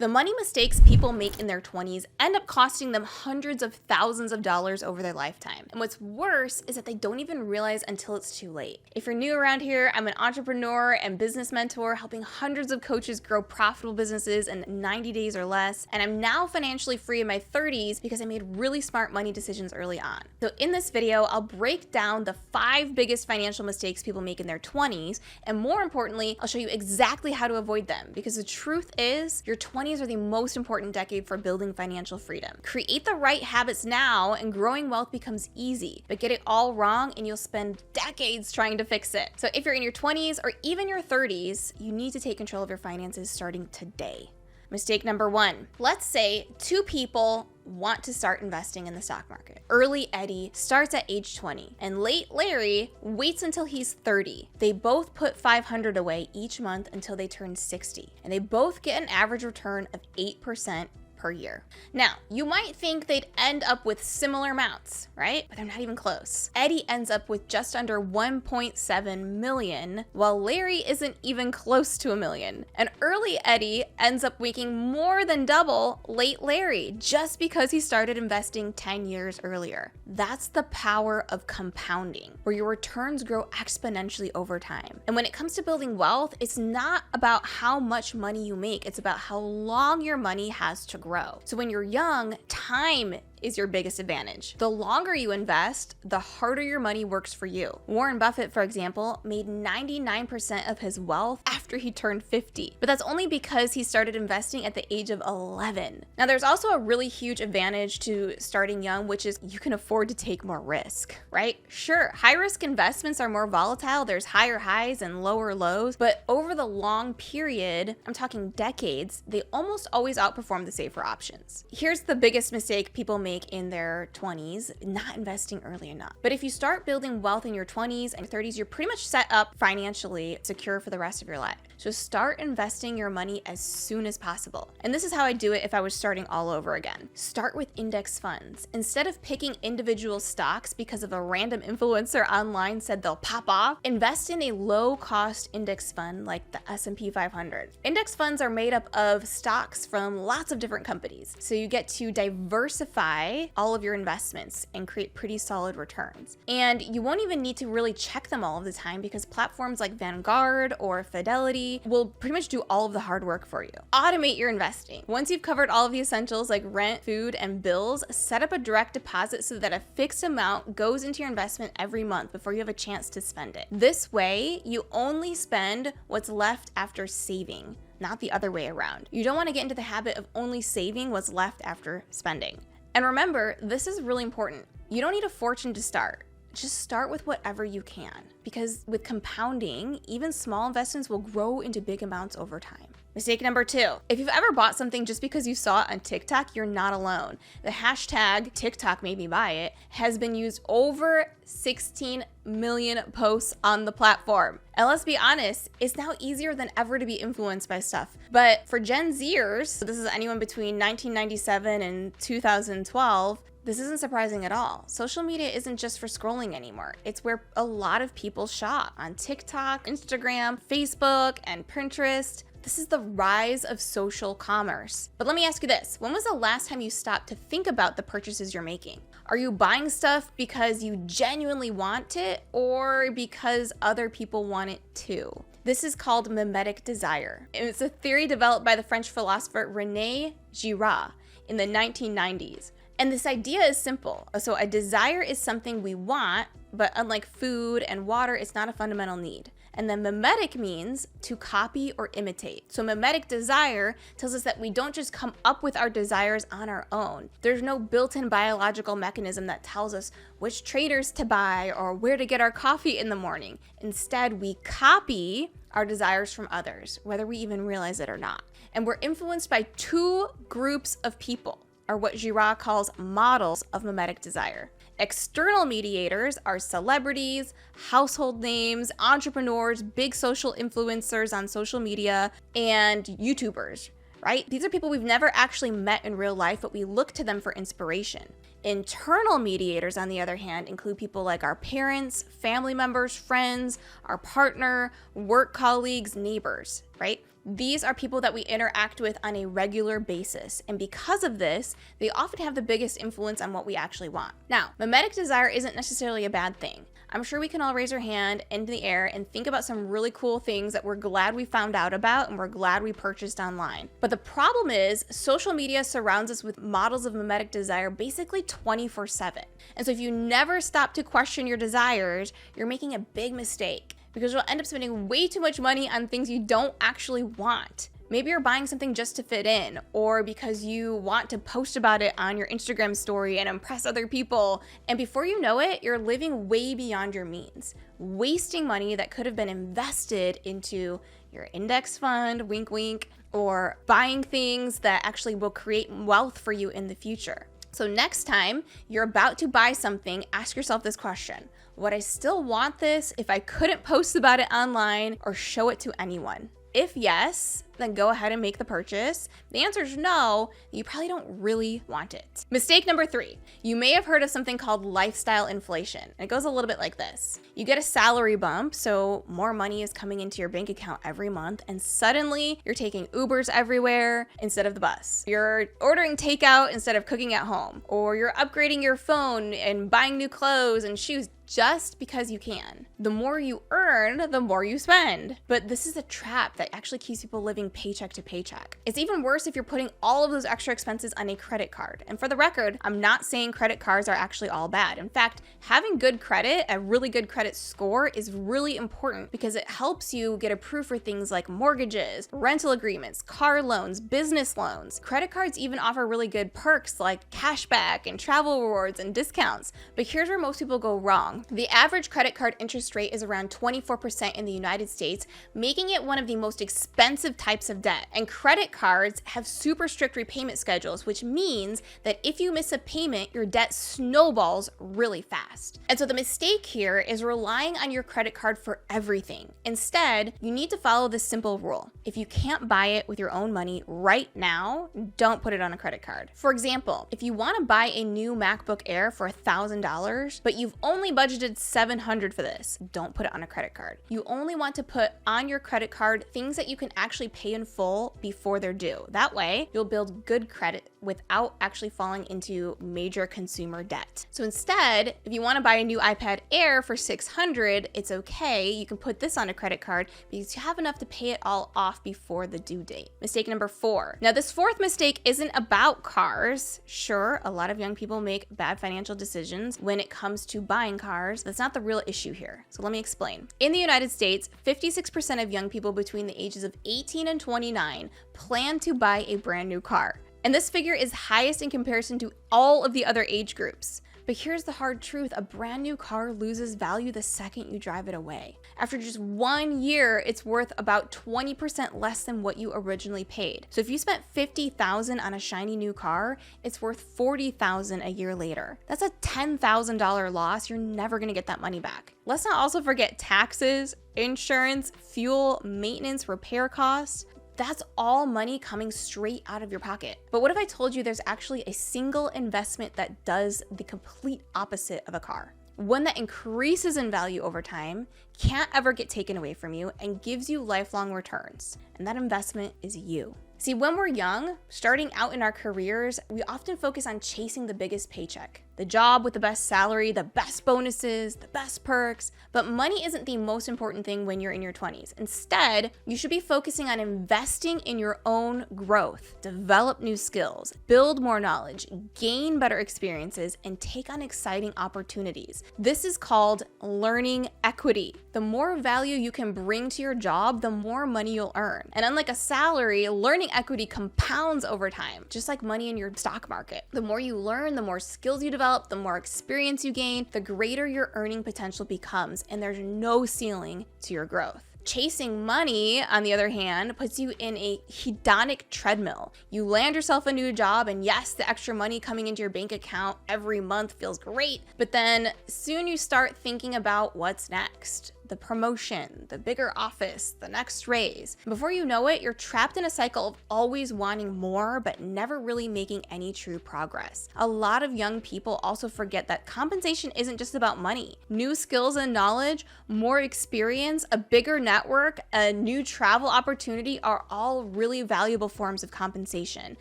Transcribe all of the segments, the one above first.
The money mistakes people make in their 20s end up costing them hundreds of thousands of dollars over their lifetime. And what's worse is that they don't even realize until it's too late. If you're new around here, I'm an entrepreneur and business mentor helping hundreds of coaches grow profitable businesses in 90 days or less. And I'm now financially free in my 30s because I made really smart money decisions early on. So in this video, I'll break down the 5 biggest financial mistakes people make in their 20s. And more importantly, I'll show you exactly how to avoid them, because the truth is your 20s are the most important decade for building financial freedom. Create the right habits now and growing wealth becomes easy, but get it all wrong and you'll spend decades trying to fix it. So if you're in your 20s or even your 30s, you need to take control of your finances starting today. Mistake number 1. Let's say 2 people want to start investing in the stock market. Early Eddie starts at age 20 and late Larry waits until he's 30. They both put $500 away each month until they turn 60, and they both get an average return of 8% per year. Now, you might think they'd end up with similar amounts, right? But they're not even close. Eddie ends up with just under 1.7 million, while Larry isn't even close to $1 million. And early Eddie ends up making more than double late Larry just because he started investing 10 years earlier. That's the power of compounding, where your returns grow exponentially over time. And when it comes to building wealth, it's not about how much money you make, it's about how long your money has to grow. So when you're young, time is your biggest advantage. The longer you invest, the harder your money works for you. Warren Buffett, for example, made 99% of his wealth after he turned 50, but that's only because he started investing at the age of 11. Now, there's also a really huge advantage to starting young, which is you can afford to take more risk, right? Sure, high-risk investments are more volatile. There's higher highs and lower lows, but over the long period, I'm talking decades, they almost always outperform the safer options. Here's the biggest mistake people make in their 20s, not investing early enough. But if you start building wealth in your 20s and 30s, you're pretty much set up financially secure for the rest of your life. So start investing your money as soon as possible. And this is how I do it if I was starting all over again. Start with index funds. Instead of picking individual stocks because of a random influencer online said they'll pop off, invest in a low-cost index fund like the S&P 500. Index funds are made up of stocks from lots of different companies. So you get to diversify all of your investments and create pretty solid returns. And you won't even need to really check them all of the time because platforms like Vanguard or Fidelity will pretty much do all of the hard work for you. Automate your investing. Once you've covered all of the essentials like rent, food, and bills, set up a direct deposit so that a fixed amount goes into your investment every month before you have a chance to spend it. This way, you only spend what's left after saving, not the other way around. You don't want to get into the habit of only saving what's left after spending. And remember, this is really important. You don't need a fortune to start. Just start with whatever you can, because with compounding, even small investments will grow into big amounts over time. Mistake number 2. If you've ever bought something just because you saw it on TikTok, you're not alone. The hashtag TikTok made me buy it has been used over 16 million posts on the platform. And let's be honest, it's now easier than ever to be influenced by stuff. But for Gen Zers, so this is anyone between 1997 and 2012, this isn't surprising at all. Social media isn't just for scrolling anymore. It's where a lot of people shop on TikTok, Instagram, Facebook, and Pinterest. This is the rise of social commerce. But let me ask you this. When was the last time you stopped to think about the purchases you're making? Are you buying stuff because you genuinely want it or because other people want it too? This is called mimetic desire. It's a theory developed by the French philosopher René Girard in the 1990s. And this idea is simple. So a desire is something we want, but unlike food and water, it's not a fundamental need. And then mimetic means to copy or imitate. So mimetic desire tells us that we don't just come up with our desires on our own. There's no built-in biological mechanism that tells us which traders to buy or where to get our coffee in the morning. Instead, we copy our desires from others, whether we even realize it or not. And we're influenced by 2 groups of people, or what Girard calls models of mimetic desire. External mediators are celebrities, household names, entrepreneurs, big social influencers on social media, and YouTubers, right? These are people we've never actually met in real life, but we look to them for inspiration. Internal mediators, on the other hand, include people like our parents, family members, friends, our partner, work colleagues, neighbors, right? These are people that we interact with on a regular basis, and because of this, they often have the biggest influence on what we actually want. Now, mimetic desire isn't necessarily a bad thing. I'm sure we can all raise our hand into the air and think about some really cool things that we're glad we found out about and we're glad we purchased online. But the problem is, social media surrounds us with models of mimetic desire basically 24/7. And so if you never stop to question your desires, you're making a big mistake because you'll end up spending way too much money on things you don't actually want. Maybe you're buying something just to fit in, or because you want to post about it on your Instagram story and impress other people. And before you know it, you're living way beyond your means, wasting money that could have been invested into your index fund, wink, wink, or buying things that actually will create wealth for you in the future. So next time you're about to buy something, ask yourself this question: would I still want this if I couldn't post about it online or show it to anyone? If yes, then go ahead and make the purchase. The answer is no, you probably don't really want it. Mistake number 3. You may have heard of something called lifestyle inflation. It goes a little bit like this. You get a salary bump, so more money is coming into your bank account every month, and suddenly you're taking Ubers everywhere instead of the bus. You're ordering takeout instead of cooking at home, or you're upgrading your phone and buying new clothes and shoes just because you can. The more you earn, the more you spend. But this is a trap that actually keeps people living paycheck to paycheck. It's even worse if you're putting all of those extra expenses on a credit card. And for the record, I'm not saying credit cards are actually all bad. In fact, having good credit, a really good credit score, is really important because it helps you get approved for things like mortgages, rental agreements, car loans, business loans. Credit cards even offer really good perks like cashback and travel rewards and discounts. But here's where most people go wrong. The average credit card interest rate is around 24% in the United States, making it one of the most expensive types of debt. And credit cards have super strict repayment schedules, which means that if you miss a payment, your debt snowballs really fast. And so the mistake here is relying on your credit card for everything. Instead, you need to follow this simple rule. If you can't buy it with your own money right now, don't put it on a credit card. For example, if you want to buy a new MacBook Air for $1,000, but you've only budgeted $700 for this, don't put it on a credit card. You only want to put on your credit card things that you can actually pay in full before they're due. That way, you'll build good credit without actually falling into major consumer debt. So instead, if you want to buy a new iPad Air for $600, it's okay. You can put this on a credit card because you have enough to pay it all off before the due date. Mistake number 4. Now, this fourth mistake isn't about cars. Sure, a lot of young people make bad financial decisions when it comes to buying cars. That's not the real issue here. So let me explain. In the United States, 56% of young people between the ages of 18 and 29 plan to buy a brand new car. And this figure is highest in comparison to all of the other age groups. But here's the hard truth: a brand new car loses value the second you drive it away. After just 1 year, it's worth about 20% less than what you originally paid. So if you spent $50,000 on a shiny new car, it's worth $40,000 a year later. That's a $10,000 loss. You're never gonna get that money back. Let's not also forget taxes, insurance, fuel, maintenance, repair costs. That's all money coming straight out of your pocket. But what if I told you there's actually a single investment that does the complete opposite of a car? One that increases in value over time, can't ever get taken away from you, and gives you lifelong returns. And that investment is you. See, when we're young, starting out in our careers, we often focus on chasing the biggest paycheck. The job with the best salary, the best bonuses, the best perks. But money isn't the most important thing when you're in your 20s. Instead, you should be focusing on investing in your own growth, develop new skills, build more knowledge, gain better experiences, and take on exciting opportunities. This is called learning equity. The more value you can bring to your job, the more money you'll earn. And unlike a salary, learning equity compounds over time, just like money in your stock market. The more you learn, the more skills you develop, the more experience you gain, the greater your earning potential becomes, and there's no ceiling to your growth. Chasing money, on the other hand, puts you in a hedonic treadmill. You land yourself a new job, and yes, the extra money coming into your bank account every month feels great, but then soon you start thinking about what's next. the promotion, the bigger office, the next raise. Before you know it, you're trapped in a cycle of always wanting more, but never really making any true progress. A lot of young people also forget that compensation isn't just about money. New skills and knowledge, more experience, a bigger network, a new travel opportunity are all really valuable forms of compensation.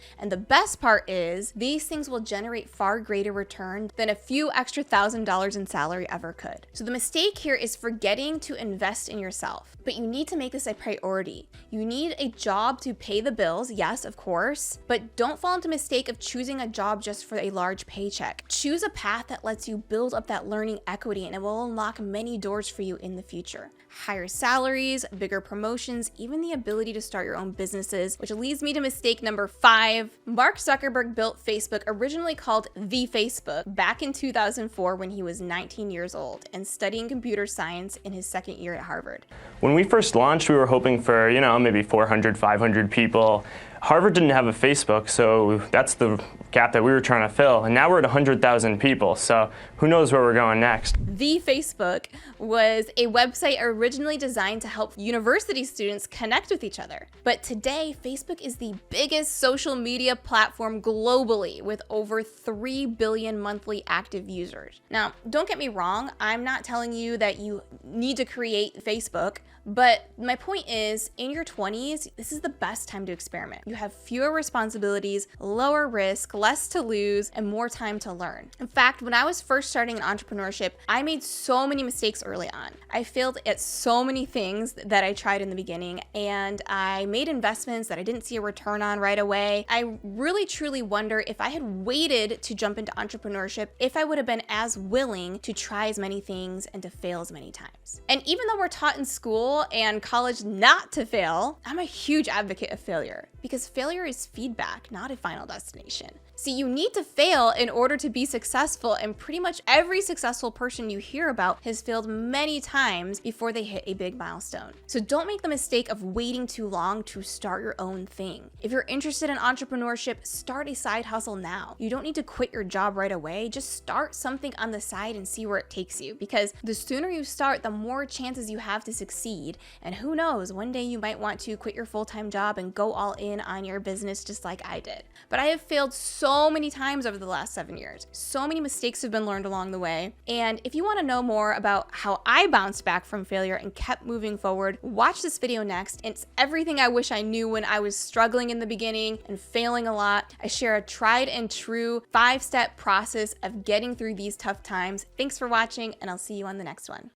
And the best part is, these things will generate far greater return than a few extra $1,000s in salary ever could. So the mistake here is forgetting to invest in yourself. But you need to make this a priority. You need a job to pay the bills, yes, of course, but don't fall into the mistake of choosing a job just for a large paycheck. Choose a path that lets you build up that learning equity, and it will unlock many doors for you in the future. Higher salaries, bigger promotions, even the ability to start your own businesses, which leads me to mistake number 5. Mark Zuckerberg built Facebook, originally called 𝐕𝐵𝐺𝐻, back in 2004 when he was 19 years old and studying computer science in his second year at Harvard. When we first launched, we were hoping for, maybe 400, 500 people. Harvard didn't have a Facebook, so that's the gap that we were trying to fill. And now we're at 100,000 people, so who knows where we're going next. 𝐕Facebook was a website originally designed to help university students connect with each other. But today, Facebook is the biggest social media platform globally with over 3 billion monthly active users. Now, don't get me wrong, I'm not telling you that you need to create Facebook, but my point is, in your 20s, this is the best time to experiment. You have fewer responsibilities, lower risk, less to lose, and more time to learn. In fact, when I was first starting in entrepreneurship, I made so many mistakes early on. I failed at so many things that I tried in the beginning, and I made investments that I didn't see a return on right away. I really truly wonder if I had waited to jump into entrepreneurship, if I would have been as willing to try as many things and to fail as many times. And even though we're taught in school and college not to fail, I'm a huge advocate of failure, because failure is feedback, not a final destination. See, you need to fail in order to be successful, and pretty much every successful person you hear about has failed many times before they hit a big milestone. So don't make the mistake of waiting too long to start your own thing. If you're interested in entrepreneurship, start a side hustle now. You don't need to quit your job right away. Just start something on the side and see where it takes you, because the sooner you start, the more chances you have to succeed. And who knows, one day you might want to quit your full-time job and go all in on your business just like I did. But I have failed so many times over the last 7 years. So many mistakes have been learned along the way. And if you want to know more about how I bounced back from failure and kept moving forward, watch this video next. It's everything I wish I knew when I was struggling in the beginning and failing a lot. I share a tried and true 5-step process of getting through these tough times. Thanks for watching, and I'll see you on the next one.